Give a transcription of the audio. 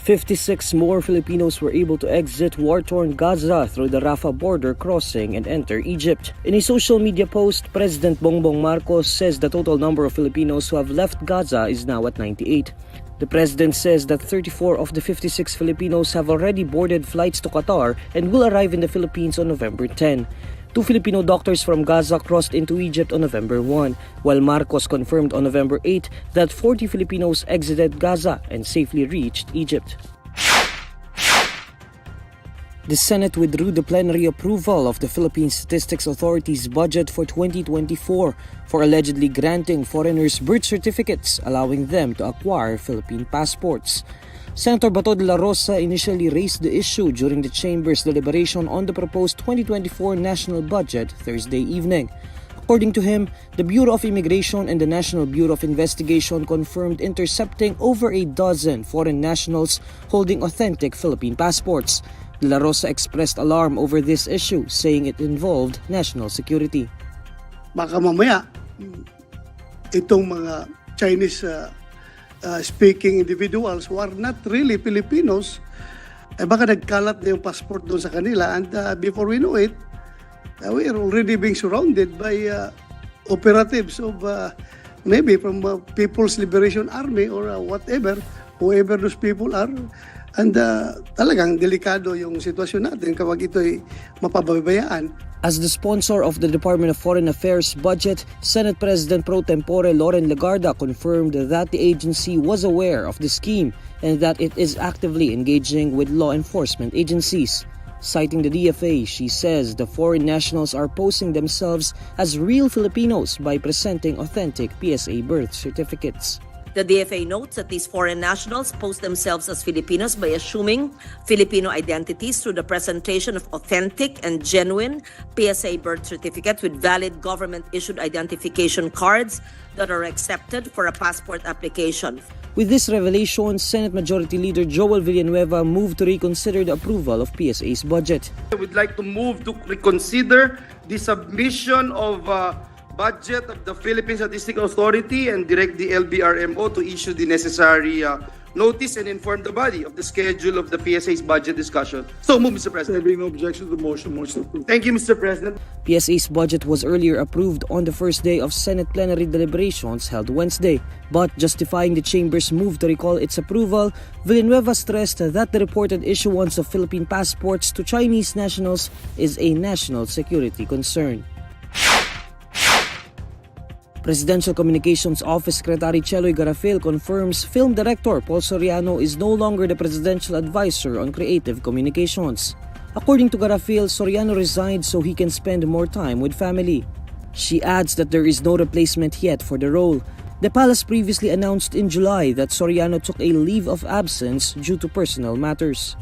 56 more Filipinos were able to exit war-torn Gaza through the Rafah border crossing and enter Egypt. In a social media post, President Bongbong Marcos says the total number of Filipinos who have left Gaza is now at 98. The president says that 34 of the 56 Filipinos have already boarded flights to Qatar and will arrive in the Philippines on November 10. 2 Filipino doctors from Gaza crossed into Egypt on November 1, while Marcos confirmed on November 8 that 40 Filipinos exited Gaza and safely reached Egypt. The Senate withdrew the plenary approval of the Philippine Statistics Authority's budget for 2024 for allegedly granting foreigners birth certificates, allowing them to acquire Philippine passports. Senator Bato de la Rosa initially raised the issue during the Chamber's deliberation on the proposed 2024 national budget Thursday evening. According to him, the Bureau of Immigration and the National Bureau of Investigation confirmed intercepting over a dozen foreign nationals holding authentic Philippine passports. De la Rosa expressed alarm over this issue, saying it involved national security. Baka mamaya, itong mga Chinese speaking individuals who are not really Filipinos, baka nagkalat na yung passport doon sa kanila, and before we know it, we are already being surrounded by operatives of maybe from People's Liberation Army or whatever, whoever those people are. And talagang delikado yung sitwasyon natin kapag ito'y mapababayaan. As the sponsor of the Department of Foreign Affairs budget, Senate President Pro Tempore Loren Legarda confirmed that the agency was aware of the scheme and that it is actively engaging with law enforcement agencies. Citing the DFA, she says the foreign nationals are posing themselves as real Filipinos by presenting authentic PSA birth certificates. The DFA notes that these foreign nationals pose themselves as Filipinos by assuming Filipino identities through the presentation of authentic and genuine PSA birth certificates with valid government-issued identification cards that are accepted for a passport application. With this revelation, Senate Majority Leader Joel Villanueva moved to reconsider the approval of PSA's budget. I would like to move to reconsider the submission of budget of the Philippine Statistical Authority and direct the LBRMO to issue the necessary notice and inform the body of the schedule of the PSA's budget discussion. So move, Mr. President. There being no objection to the motion approved. Thank you, Mr. President. PSA's budget was earlier approved on the first day of Senate plenary deliberations held Wednesday. But justifying the Chamber's move to recall its approval, Villanueva stressed that the reported issuance of Philippine passports to Chinese nationals is a national security concern. Presidential Communications Office Secretary Cheloy Garafil confirms film director Paul Soriano is no longer the presidential advisor on creative communications. According to Garafil, Soriano resigned so he can spend more time with family. She adds that there is no replacement yet for the role. The palace previously announced in July that Soriano took a leave of absence due to personal matters.